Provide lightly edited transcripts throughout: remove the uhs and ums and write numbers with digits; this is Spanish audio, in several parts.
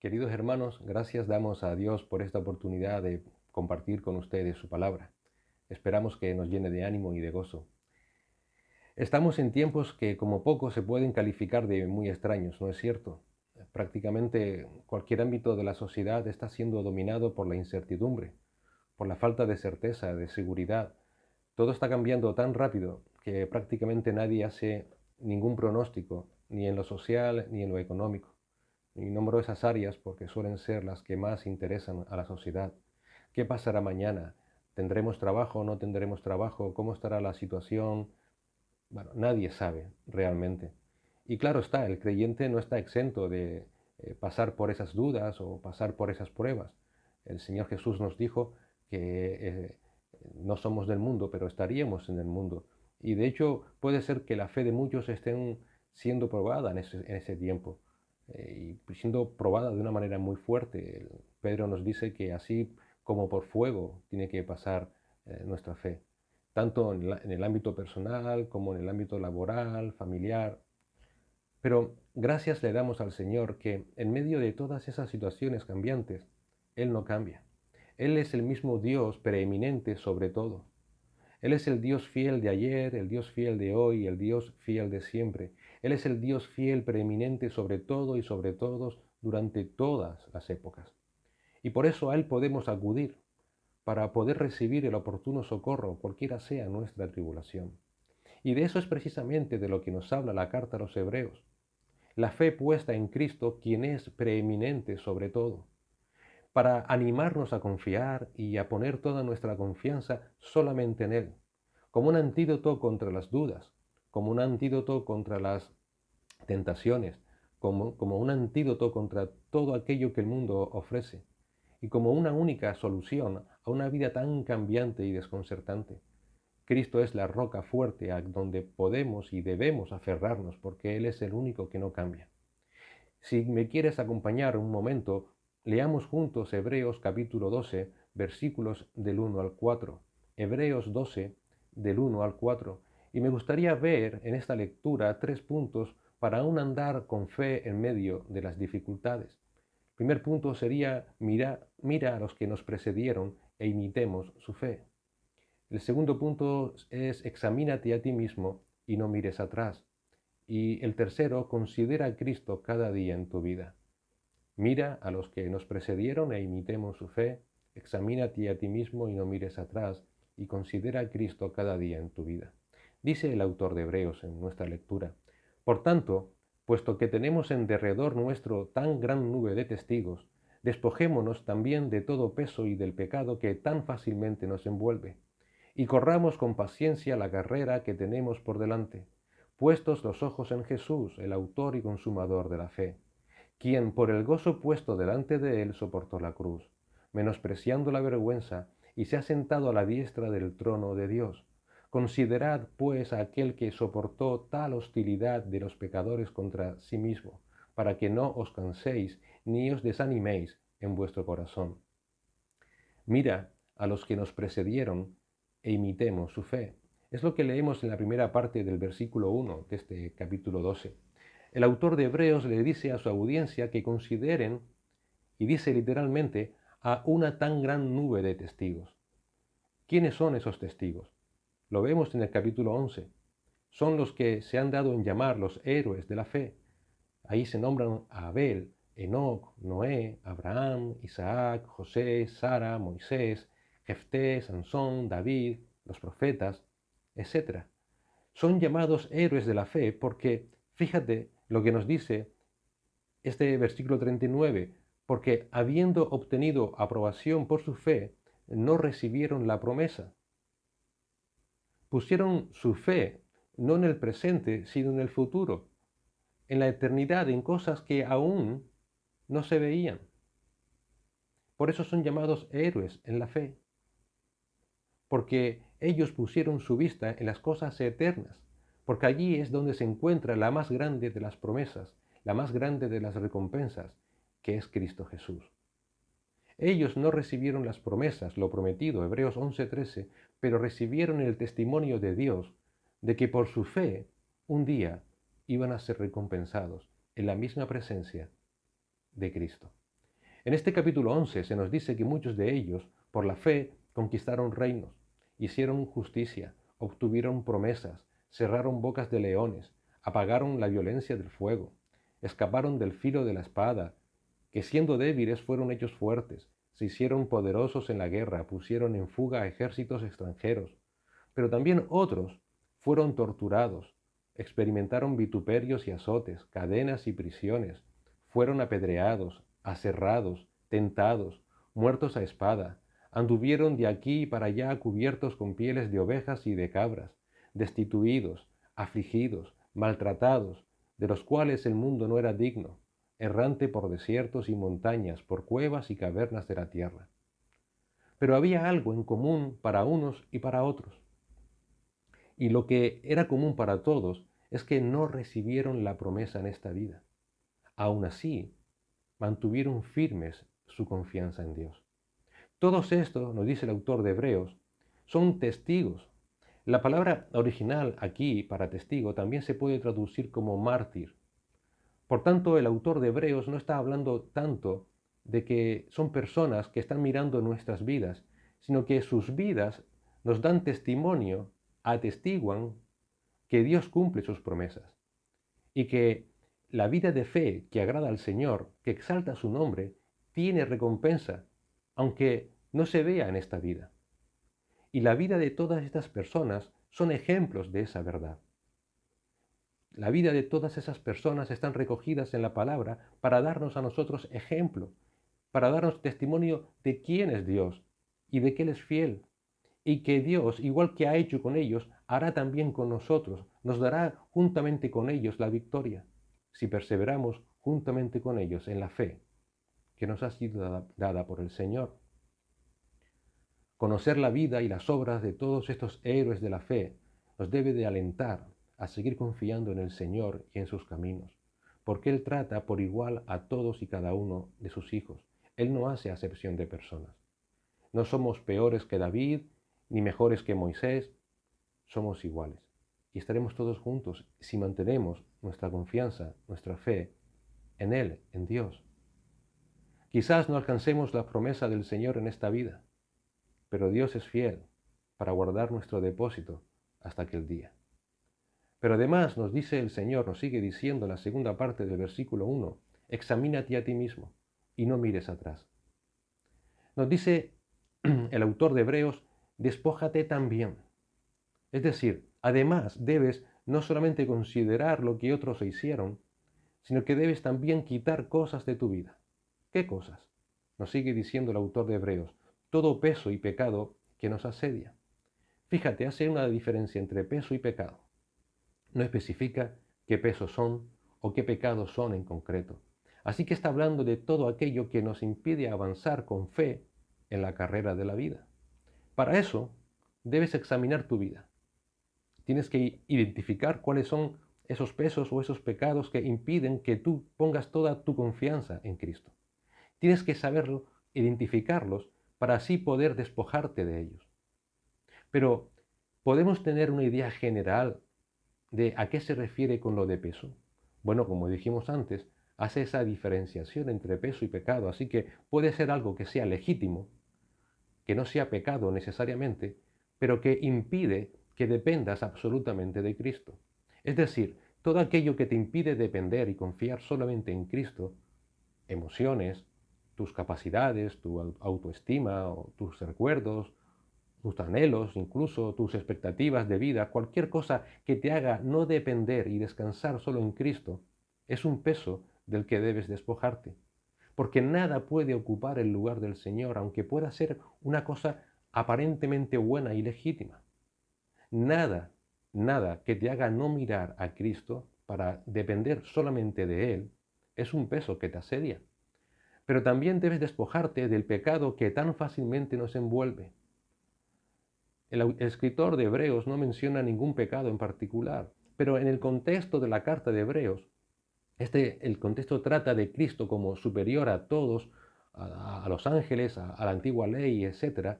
Queridos hermanos, gracias damos a Dios por esta oportunidad de compartir con ustedes su palabra. Esperamos que nos llene de ánimo y de gozo. Estamos en tiempos que como poco se pueden calificar de muy extraños, ¿no es cierto? Prácticamente cualquier ámbito de la sociedad está siendo dominado por la incertidumbre, por la falta de certeza, de seguridad. Todo está cambiando tan rápido que prácticamente nadie hace ningún pronóstico, ni en lo social ni en lo económico. Y nombro esas áreas porque suelen ser las que más interesan a la sociedad. ¿Qué pasará mañana? ¿Tendremos trabajo o no tendremos trabajo? ¿Cómo estará la situación? Bueno, nadie sabe realmente. Y claro está, el creyente no está exento de pasar por esas dudas o pasar por esas pruebas. El Señor Jesús nos dijo que no somos del mundo, pero estaríamos en el mundo. Y de hecho puede ser que la fe de muchos estén siendo probada en ese tiempo y siendo probada de una manera muy fuerte. Pedro nos dice que así como por fuego tiene que pasar nuestra fe tanto en el ámbito personal como en el ámbito laboral, familiar. Pero gracias le damos al Señor que en medio de todas esas situaciones cambiantes, Él no cambia. Él es el mismo Dios preeminente sobre todo. Él es el Dios fiel de ayer, el Dios fiel de hoy, el Dios fiel de siempre. Él es el Dios fiel preeminente sobre todo y sobre todos durante todas las épocas. Y por eso a Él podemos acudir para poder recibir el oportuno socorro, cualquiera sea nuestra tribulación. Y de eso es precisamente de lo que nos habla la carta a los Hebreos. La fe puesta en Cristo, quien es preeminente sobre todo, para animarnos a confiar y a poner toda nuestra confianza solamente en Él, como un antídoto contra las dudas, como un antídoto contra las tentaciones, como un antídoto contra todo aquello que el mundo ofrece y como una única solución a una vida tan cambiante y desconcertante. Cristo es la roca fuerte a donde podemos y debemos aferrarnos porque Él es el único que no cambia. Si me quieres acompañar un momento, leamos juntos Hebreos capítulo 12, versículos del 1 al 4. Hebreos 12, del 1 al 4. Y me gustaría ver en esta lectura 3 puntos para un andar con fe en medio de las dificultades. El primer punto sería mira a los que nos precedieron e imitemos su fe. El segundo punto es examínate a ti mismo y no mires atrás. Y el tercero, considera a Cristo cada día en tu vida. Mira a los que nos precedieron e imitemos su fe. Examínate a ti mismo y no mires atrás. Y considera a Cristo cada día en tu vida. Dice el autor de Hebreos en nuestra lectura. Por tanto, puesto que tenemos en derredor nuestro tan gran nube de testigos, despojémonos también de todo peso y del pecado que tan fácilmente nos envuelve y corramos con paciencia la carrera que tenemos por delante, puestos los ojos en Jesús, el autor y consumador de la fe, quien por el gozo puesto delante de él soportó la cruz, menospreciando la vergüenza, y se ha sentado a la diestra del trono de Dios. Considerad, pues, a aquel que soportó tal hostilidad de los pecadores contra sí mismo, para que no os canséis ni os desaniméis en vuestro corazón. Mira a los que nos precedieron e imitemos su fe. Es lo que leemos en la primera parte del versículo 1 de este capítulo 12. El autor de Hebreos le dice a su audiencia que consideren, y dice literalmente, a una tan gran nube de testigos. ¿Quiénes son esos testigos? Lo vemos en el capítulo 11. Son los que se han dado en llamar los héroes de la fe. Ahí se nombran a Abel, Enoc, Noé, Abraham, Isaac, José, Sara, Moisés, Jefté, Sansón, David, los profetas, etc. Son llamados héroes de la fe porque, fíjate lo que nos dice este versículo 39, porque habiendo obtenido aprobación por su fe, no recibieron la promesa. Pusieron su fe no en el presente, sino en el futuro, en la eternidad, en cosas que aún no se veían. Por eso son llamados héroes en la fe, porque ellos pusieron su vista en las cosas eternas, porque allí es donde se encuentra la más grande de las promesas, la más grande de las recompensas, que es Cristo Jesús. Ellos no recibieron las promesas, lo prometido, Hebreos 11:13, pero recibieron el testimonio de Dios de que por su fe un día iban a ser recompensados en la misma presencia de Cristo. En este capítulo 11 se nos dice que muchos de ellos, por la fe, conquistaron reinos, hicieron justicia, obtuvieron promesas, cerraron bocas de leones, apagaron la violencia del fuego, escaparon del filo de la espada, que siendo débiles fueron hechos fuertes, se hicieron poderosos en la guerra, pusieron en fuga a ejércitos extranjeros. Pero también otros fueron torturados, experimentaron vituperios y azotes, cadenas y prisiones, fueron apedreados, aserrados, tentados, muertos a espada, anduvieron de aquí para allá cubiertos con pieles de ovejas y de cabras, destituidos, afligidos, maltratados, de los cuales el mundo no era digno, errante por desiertos y montañas, por cuevas y cavernas de la tierra. Pero había algo en común para unos y para otros. Y lo que era común para todos es que no recibieron la promesa en esta vida. Aún así, mantuvieron firmes su confianza en Dios. Todos estos, nos dice el autor de Hebreos, son testigos. La palabra original aquí para testigo también se puede traducir como mártir. Por tanto, el autor de Hebreos no está hablando tanto de que son personas que están mirando nuestras vidas, sino que sus vidas nos dan testimonio, atestiguan que Dios cumple sus promesas y que la vida de fe que agrada al Señor, que exalta su nombre, tiene recompensa, aunque no se vea en esta vida. Y la vida de todas estas personas son ejemplos de esa verdad. La vida de todas esas personas están recogidas en la palabra para darnos a nosotros ejemplo, para darnos testimonio de quién es Dios y de que Él es fiel. Y que Dios, igual que ha hecho con ellos, hará también con nosotros, nos dará juntamente con ellos la victoria, si perseveramos juntamente con ellos en la fe que nos ha sido dada por el Señor. Conocer la vida y las obras de todos estos héroes de la fe nos debe de alentar a seguir confiando en el Señor y en sus caminos, porque Él trata por igual a todos y cada uno de sus hijos. Él no hace acepción de personas. No somos peores que David, ni mejores que Moisés, somos iguales. Y estaremos todos juntos si mantenemos nuestra confianza, nuestra fe en Él, en Dios. Quizás no alcancemos la promesa del Señor en esta vida, pero Dios es fiel para guardar nuestro depósito hasta aquel día. Pero además nos dice el Señor, nos sigue diciendo en la segunda parte del versículo 1, examínate a ti mismo y no mires atrás. Nos dice el autor de Hebreos, despójate también. Es decir, además debes no solamente considerar lo que otros hicieron, sino que debes también quitar cosas de tu vida. ¿Qué cosas? Nos sigue diciendo el autor de Hebreos, todo peso y pecado que nos asedia. Fíjate, hace una diferencia entre peso y pecado. No especifica qué pesos son o qué pecados son en concreto. Así que está hablando de todo aquello que nos impide avanzar con fe en la carrera de la vida. Para eso, debes examinar tu vida. Tienes que identificar cuáles son esos pesos o esos pecados que impiden que tú pongas toda tu confianza en Cristo. Tienes que saberlo, identificarlos, para así poder despojarte de ellos. Pero, ¿podemos tener una idea general de a qué se refiere con lo de peso? Bueno, como dijimos antes, hace esa diferenciación entre peso y pecado, así que puede ser algo que sea legítimo, que no sea pecado necesariamente, pero que impide que dependas absolutamente de Cristo. Es decir, todo aquello que te impide depender y confiar solamente en Cristo, emociones, tus capacidades, tu autoestima, o tus recuerdos, tus anhelos, incluso tus expectativas de vida, cualquier cosa que te haga no depender y descansar solo en Cristo, es un peso del que debes despojarte. Porque nada puede ocupar el lugar del Señor, aunque pueda ser una cosa aparentemente buena y legítima. Nada, nada que te haga no mirar a Cristo para depender solamente de Él, es un peso que te asedia. Pero también debes despojarte del pecado que tan fácilmente nos envuelve. El escritor de Hebreos no menciona ningún pecado en particular, pero en el contexto de la carta de Hebreos, el contexto trata de Cristo como superior a todos, a los ángeles, a la antigua ley, etc.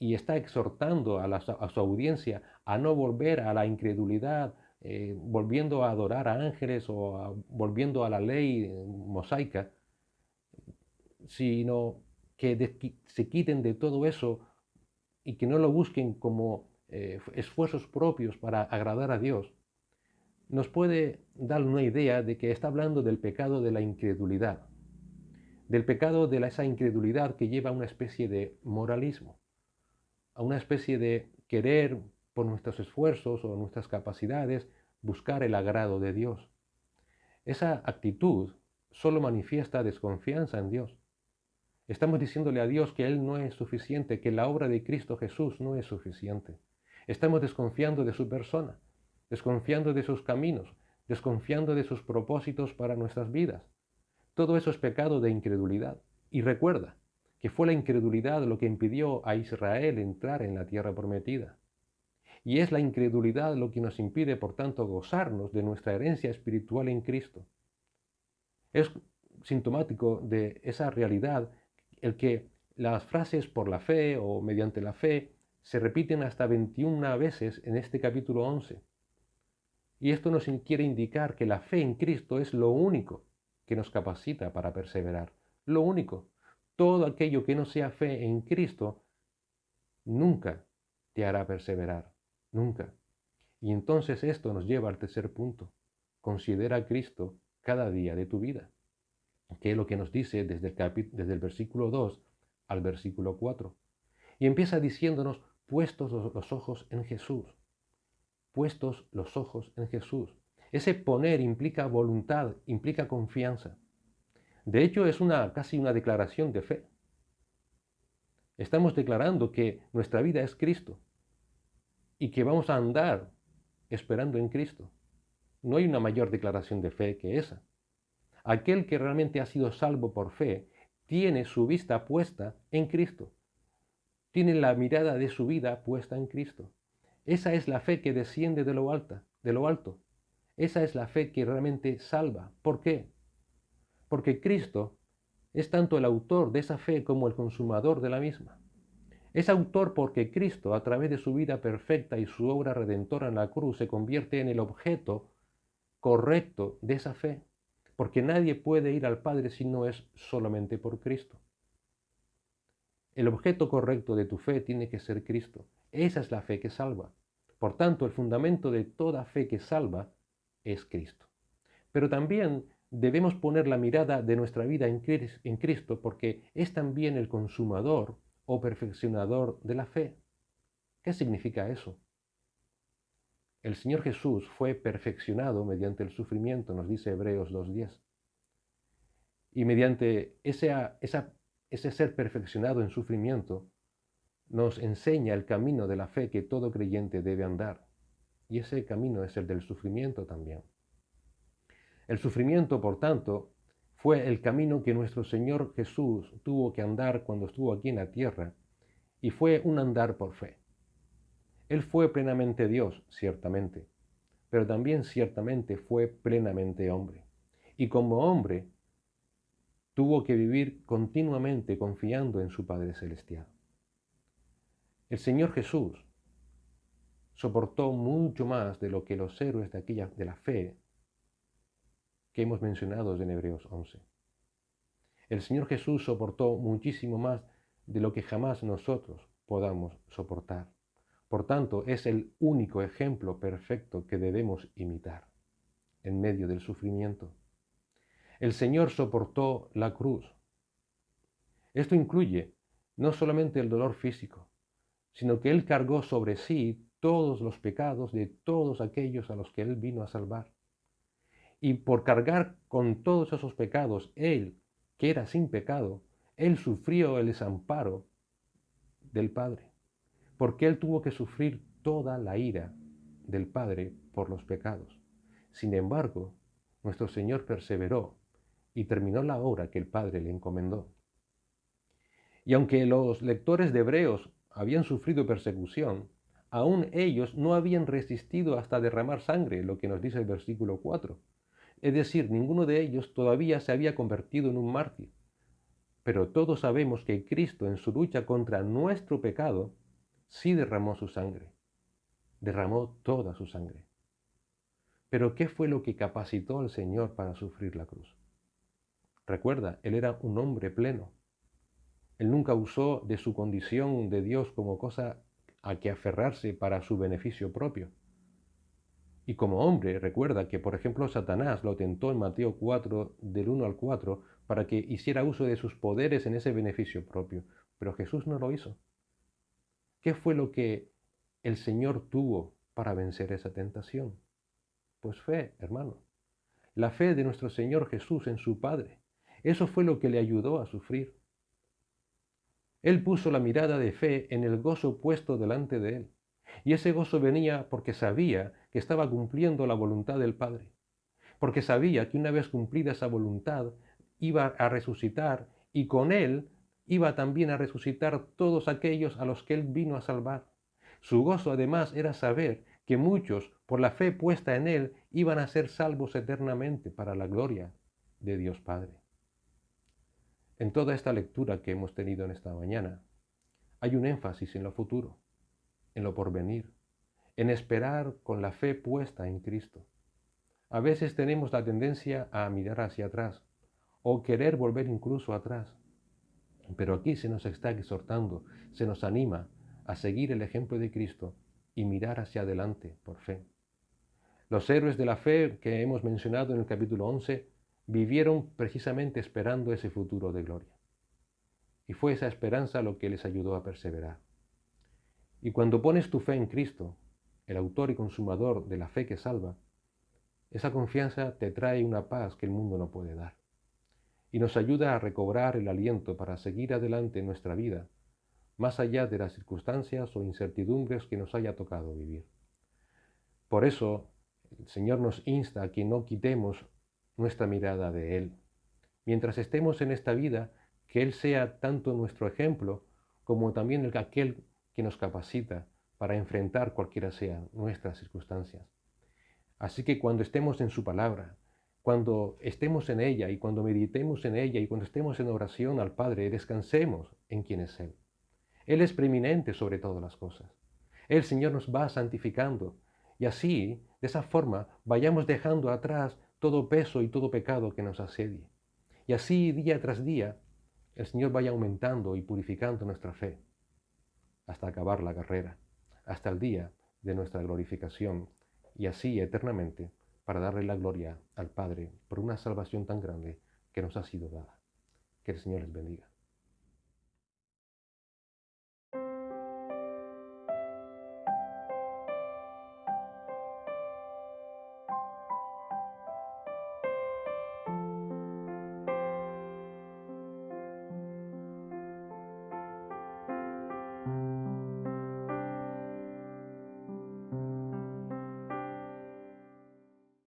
Y está exhortando a su audiencia a no volver a la incredulidad, volviendo a adorar a ángeles o volviendo a la ley mosaica, sino que se quiten de todo eso y que no lo busquen como esfuerzos propios para agradar a Dios, nos puede dar una idea de que está hablando del pecado de la incredulidad, del pecado de esa incredulidad que lleva a una especie de moralismo, a una especie de querer por nuestros esfuerzos o nuestras capacidades buscar el agrado de Dios. Esa actitud solo manifiesta desconfianza en Dios. Estamos diciéndole a Dios que Él no es suficiente, que la obra de Cristo Jesús no es suficiente. Estamos desconfiando de su persona, desconfiando de sus caminos, desconfiando de sus propósitos para nuestras vidas. Todo eso es pecado de incredulidad. Y recuerda que fue la incredulidad lo que impidió a Israel entrar en la tierra prometida. Y es la incredulidad lo que nos impide, por tanto, gozarnos de nuestra herencia espiritual en Cristo. Es sintomático de esa realidad el que las frases por la fe o mediante la fe se repiten hasta 21 veces en este capítulo 11. Y esto nos quiere indicar que la fe en Cristo es lo único que nos capacita para perseverar. Lo único. Todo aquello que no sea fe en Cristo nunca te hará perseverar. Nunca. Y entonces esto nos lleva al tercer punto. Considera a Cristo cada día de tu vida, que es lo que nos dice desde el versículo 2 al versículo 4. Y empieza diciéndonos, puestos los ojos en Jesús. Puestos los ojos en Jesús. Ese poner implica voluntad, implica confianza. De hecho, es casi una declaración de fe. Estamos declarando que nuestra vida es Cristo y que vamos a andar esperando en Cristo. No hay una mayor declaración de fe que esa. Aquel que realmente ha sido salvo por fe tiene su vista puesta en Cristo. Tiene la mirada de su vida puesta en Cristo. Esa es la fe que desciende de lo alto. Esa es la fe que realmente salva. ¿Por qué? Porque Cristo es tanto el autor de esa fe como el consumador de la misma. Es autor porque Cristo, a través de su vida perfecta y su obra redentora en la cruz, se convierte en el objeto correcto de esa fe. Porque nadie puede ir al Padre si no es solamente por Cristo. El objeto correcto de tu fe tiene que ser Cristo. Esa es la fe que salva. Por tanto, el fundamento de toda fe que salva es Cristo. Pero también debemos poner la mirada de nuestra vida en Cristo porque es también el consumador o perfeccionador de la fe. ¿Qué significa eso? El Señor Jesús fue perfeccionado mediante el sufrimiento, nos dice Hebreos 2:10. Y mediante ese ser perfeccionado en sufrimiento, nos enseña el camino de la fe que todo creyente debe andar. Y ese camino es el del sufrimiento también. El sufrimiento, por tanto, fue el camino que nuestro Señor Jesús tuvo que andar cuando estuvo aquí en la tierra, y fue un andar por fe. Él fue plenamente Dios, ciertamente, pero también ciertamente fue plenamente hombre. Y como hombre, tuvo que vivir continuamente confiando en su Padre Celestial. El Señor Jesús soportó mucho más de lo que los héroes de la fe que hemos mencionado en Hebreos 11. El Señor Jesús soportó muchísimo más de lo que jamás nosotros podamos soportar. Por tanto, es el único ejemplo perfecto que debemos imitar en medio del sufrimiento. El Señor soportó la cruz. Esto incluye no solamente el dolor físico, sino que Él cargó sobre sí todos los pecados de todos aquellos a los que Él vino a salvar. Y por cargar con todos esos pecados, Él, que era sin pecado, Él sufrió el desamparo del Padre, porque Él tuvo que sufrir toda la ira del Padre por los pecados. Sin embargo, nuestro Señor perseveró y terminó la obra que el Padre le encomendó. Y aunque los lectores de Hebreos habían sufrido persecución, aún ellos no habían resistido hasta derramar sangre, lo que nos dice el versículo 4. Es decir, ninguno de ellos todavía se había convertido en un mártir. Pero todos sabemos que Cristo en su lucha contra nuestro pecado sí derramó su sangre. Derramó toda su sangre. Pero ¿qué fue lo que capacitó al Señor para sufrir la cruz? Recuerda, Él era un hombre pleno, Él nunca usó de su condición de Dios como cosa a que aferrarse para su beneficio propio. Y como hombre, recuerda que, por ejemplo, Satanás lo tentó en Mateo 4, del 1 al 4, para que hiciera uso de sus poderes en ese beneficio propio. Pero Jesús no lo hizo. ¿Qué fue lo que el Señor tuvo para vencer esa tentación? Pues fe, hermano. La fe de nuestro Señor Jesús en su Padre. Eso fue lo que le ayudó a sufrir. Él puso la mirada de fe en el gozo puesto delante de él. Y ese gozo venía porque sabía que estaba cumpliendo la voluntad del Padre. Porque sabía que una vez cumplida esa voluntad, iba a resucitar y con él iba también a resucitar todos aquellos a los que él vino a salvar. Su gozo además era saber que muchos, por la fe puesta en él, iban a ser salvos eternamente para la gloria de Dios Padre. En toda esta lectura que hemos tenido en esta mañana, hay un énfasis en lo futuro, en lo porvenir, en esperar con la fe puesta en Cristo. A veces tenemos la tendencia a mirar hacia atrás o querer volver incluso atrás, pero aquí se nos está exhortando, se nos anima a seguir el ejemplo de Cristo y mirar hacia adelante por fe. Los héroes de la fe que hemos mencionado en el capítulo 11 vivieron precisamente esperando ese futuro de gloria. Y fue esa esperanza lo que les ayudó a perseverar. Y cuando pones tu fe en Cristo, el autor y consumador de la fe que salva, esa confianza te trae una paz que el mundo no puede dar. Y nos ayuda a recobrar el aliento para seguir adelante en nuestra vida, más allá de las circunstancias o incertidumbres que nos haya tocado vivir. Por eso, el Señor nos insta a que no quitemos nuestra mirada de Él. Mientras estemos en esta vida, que Él sea tanto nuestro ejemplo como también aquel que nos capacita para enfrentar cualquiera sean nuestras circunstancias. Así que cuando estemos en su palabra, cuando estemos en ella y cuando meditemos en ella y cuando estemos en oración al Padre, descansemos en quien es Él. Él es preeminente sobre todas las cosas. El Señor nos va santificando y así, de esa forma, vayamos dejando atrás todo peso y todo pecado que nos asedie. Y así, día tras día, el Señor vaya aumentando y purificando nuestra fe hasta acabar la carrera, hasta el día de nuestra glorificación y así eternamente para darle la gloria al Padre por una salvación tan grande que nos ha sido dada. Que el Señor les bendiga.